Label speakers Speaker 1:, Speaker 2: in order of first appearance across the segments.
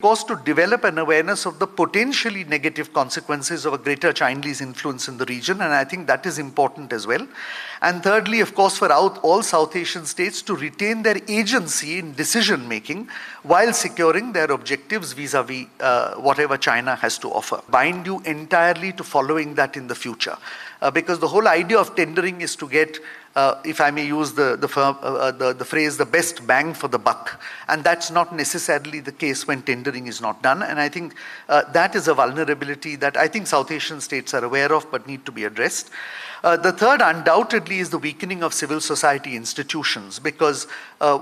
Speaker 1: course, to develop an awareness of the potentially negative consequences of a greater Chinese influence in the region, and I think that is important as well. And thirdly, of course, for all South Asian states to retain their agency in decision making while securing their objectives vis-a-vis whatever China has to offer. Bind you entirely to following that in the future. Because the whole idea of tendering is to get, if I may use the phrase, the best bang for the buck. And that's not necessarily the case when tendering is not done. And I think that is a vulnerability that I think South Asian states are aware of but need to be addressed. The third, undoubtedly, is the weakening of civil society institutions, because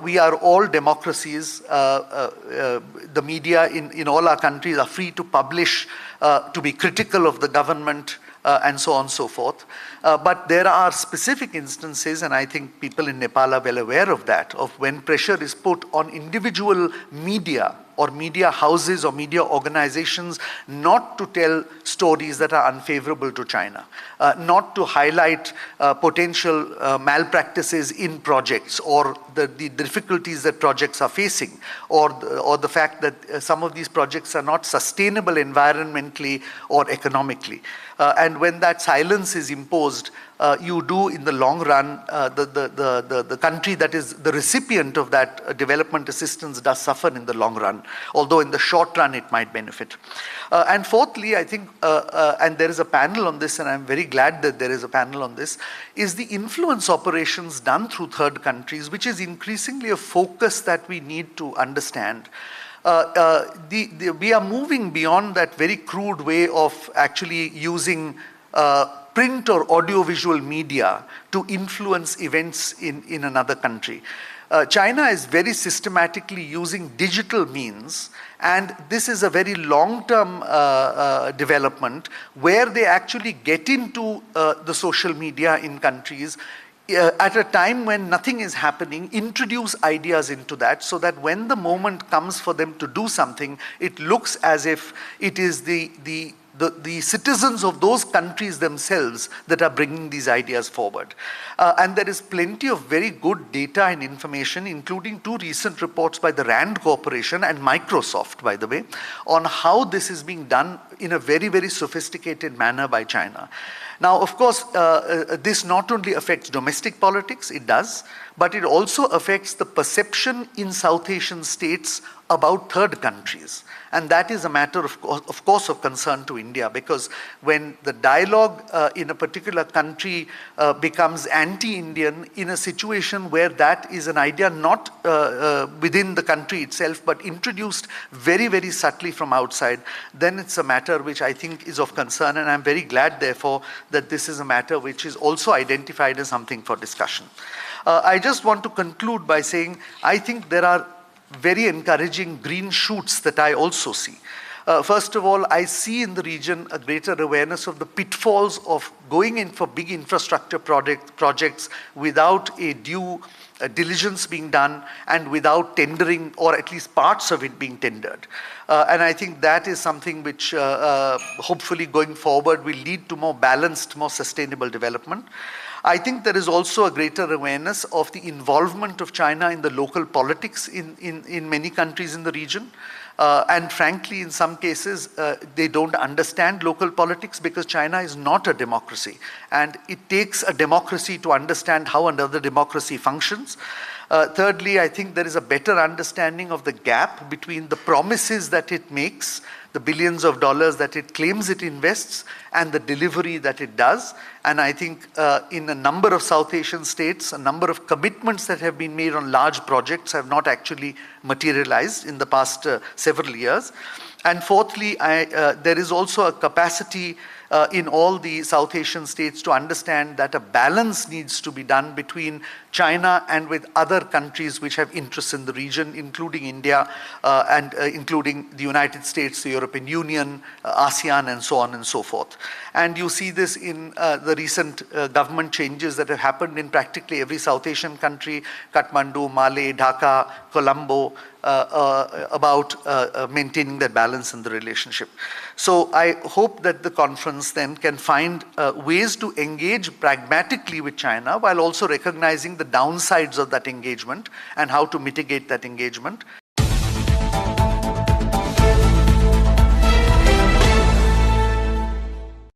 Speaker 1: we are all democracies. The media in all our countries are free to publish, to be critical of the government, and so on and so forth. But there are specific instances, and I think people in Nepal are well aware of that, of when pressure is put on individual media or media houses or media organizations not to tell stories that are unfavorable to China, not to highlight potential malpractices in projects, or the difficulties that projects are facing, or the fact that some of these projects are not sustainable environmentally or economically. And when that silence is imposed, you do, in the long run, the country that is the recipient of that development assistance does suffer in the long run, although in the short run it might benefit. And fourthly, I think, and there is a panel on this, and I'm very glad that there is a panel on this, is the influence operations done through third countries, which is increasingly a focus that we need to understand. We are moving beyond that very crude way of actually using print or audiovisual media to influence events in another country. China is very systematically using digital means, and this is a very long-term development where they actually get into the social media in countries at a time when nothing is happening, introduce ideas into that, so that when the moment comes for them to do something, it looks as if it is the citizens of those countries themselves that are bringing these ideas forward. And there is plenty of very good data and information, including two recent reports by the RAND Corporation and Microsoft, by the way, on how this is being done in a very, very sophisticated manner by China. Now, of course, this not only affects domestic politics, it does, but it also affects the perception in South Asian states about third countries. And that is a matter, of course, of concern to India, because when the dialogue in a particular country becomes anti-Indian in a situation where that is an idea not within the country itself, but introduced very, very subtly from outside, then it's a matter which I think is of concern. And I'm very glad, therefore, that this is a matter which is also identified as something for discussion. I just want to conclude by saying I think there are very encouraging green shoots that I also see. First of all, I see in the region a greater awareness of the pitfalls of going in for big infrastructure projects without a due diligence being done and without tendering, or at least parts of it being tendered. And I think that is something which hopefully going forward will lead to more balanced, more sustainable development. I think there is also a greater awareness of the involvement of China in the local politics in many countries in the region. And frankly, in some cases, they don't understand local politics because China is not a democracy. And it takes a democracy to understand how another democracy functions. Thirdly, I think there is a better understanding of the gap between the promises that it makes, the billions of dollars that it claims it invests, and the delivery that it does. And I think in a number of South Asian states, a number of commitments that have been made on large projects have not actually materialized in the past several years. And fourthly, there is also a capacity in all the South Asian states to understand that a balance needs to be done between China and with other countries which have interests in the region, including India and including the United States, the European Union, ASEAN, and so on and so forth. And you see this in the recent government changes that have happened in practically every South Asian country, Kathmandu, Male, Dhaka, Colombo, about maintaining that balance in the relationship. So I hope that the conference then can find ways to engage pragmatically with China while also recognizing the downsides of that engagement and how to mitigate that engagement.